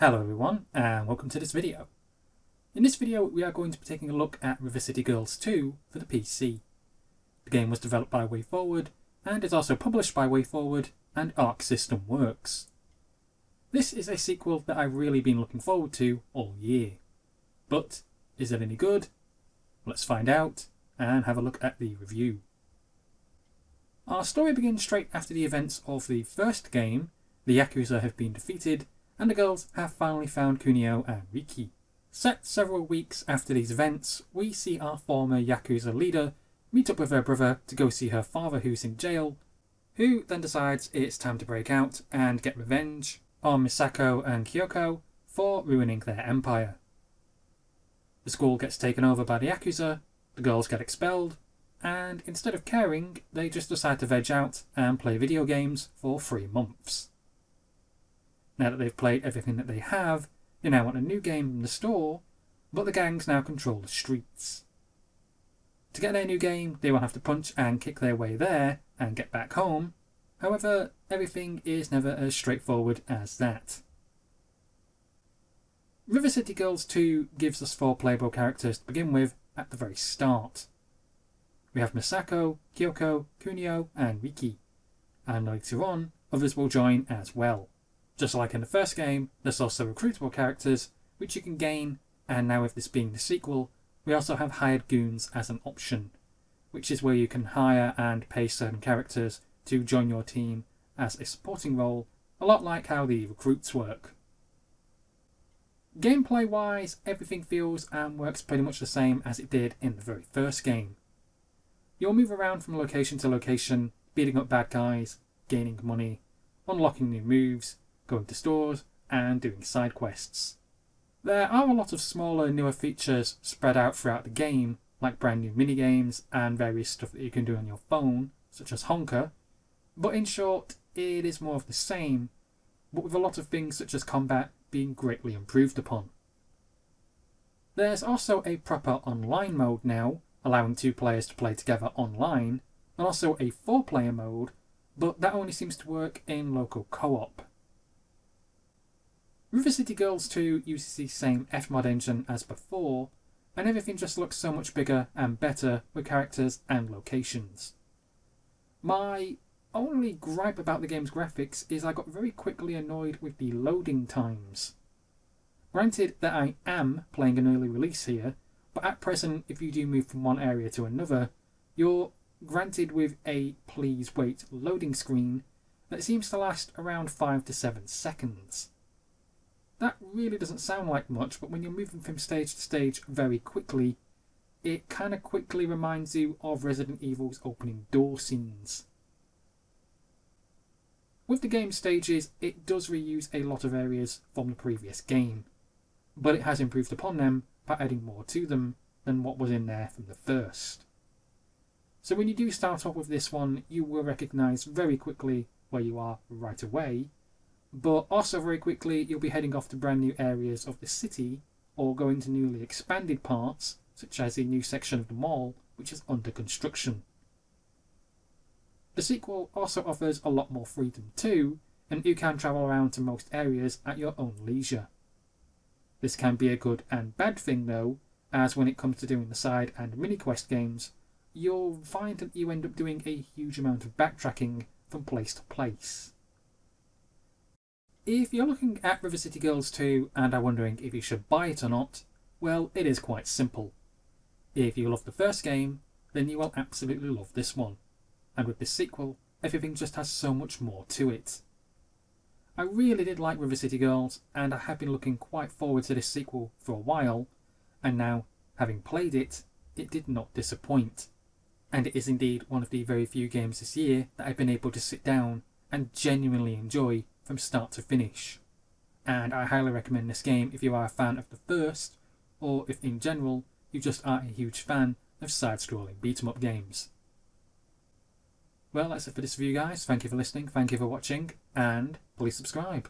Hello everyone, and welcome to this video. In this video we are going to be taking a look at River City Girls 2 for the PC. The game was developed by WayForward and is also published by WayForward and Arc System Works. This is a sequel that I've really been looking forward to all year. But is it any good? Let's find out and have a look at the review. Our story begins straight after the events of the first game. The Yakuza have been defeated and the girls have finally found Kunio and Riki. Set several weeks after these events, we see our former Yakuza leader meet up with her brother to go see her father who's in jail, who then decides it's time to break out and get revenge on Misako and Kyoko for ruining their empire. The school gets taken over by the Yakuza, the girls get expelled, and instead of caring, they just decide to veg out and play video games for 3 months. Now that they've played everything that they have, they now want a new game in the store, but the gangs now control the streets. To get their new game, they will have to punch and kick their way there and get back home. However, everything is never as straightforward as that. River City Girls 2 gives us 4 playable characters to begin with at the very start. We have Misako, Kyoko, Kunio and Riki, and later on, others will join as well. Just like in the first game, there's also recruitable characters which you can gain, and now with this being the sequel, we also have hired goons as an option, which is where you can hire and pay certain characters to join your team as a supporting role, a lot like how the recruits work. Gameplay wise, everything feels and works pretty much the same as it did in the very first game. You'll move around from location to location, beating up bad guys, gaining money, unlocking new moves, going to stores, and doing side quests. There are a lot of smaller, newer features spread out throughout the game, like brand new minigames and various stuff that you can do on your phone, such as Honker, but in short, it is more of the same, but with a lot of things such as combat being greatly improved upon. There's also a proper online mode now, allowing 2 players to play together online, and also a 4-player mode, but that only seems to work in local co-op. River City Girls 2 uses the same Fmod engine as before, and everything just looks so much bigger and better with characters and locations. My only gripe about the game's graphics is I got very quickly annoyed with the loading times. Granted that I am playing an early release here, but at present if you do move from one area to another, you're granted with a please wait loading screen that seems to last around 5 to 7 seconds. That really doesn't sound like much, but when you're moving from stage to stage very quickly, it kind of quickly reminds you of Resident Evil's opening door scenes. With the game stages, it does reuse a lot of areas from the previous game, but it has improved upon them by adding more to them than what was in there from the first. So when you do start off with this one, you will recognise very quickly where you are right away, but also very quickly you'll be heading off to brand new areas of the city or going to newly expanded parts, such as a new section of the mall which is under construction. The sequel also offers a lot more freedom too, and you can travel around to most areas at your own leisure. This can be a good and bad thing though, as when it comes to doing the side and mini quest games, you'll find that you end up doing a huge amount of backtracking from place to place. If you're looking at River City Girls 2 and are wondering if you should buy it or not, well, it is quite simple. If you love the first game, then you will absolutely love this one. And with this sequel, everything just has so much more to it. I really did like River City Girls, and I have been looking quite forward to this sequel for a while, and now, having played it, it did not disappoint. And it is indeed one of the very few games this year that I've been able to sit down and genuinely enjoy from start to finish. And I highly recommend this game if you are a fan of the first, or if in general you just are a huge fan of side-scrolling beat-em-up games. Well, that's it for this review guys, thank you for listening, thank you for watching, and please subscribe.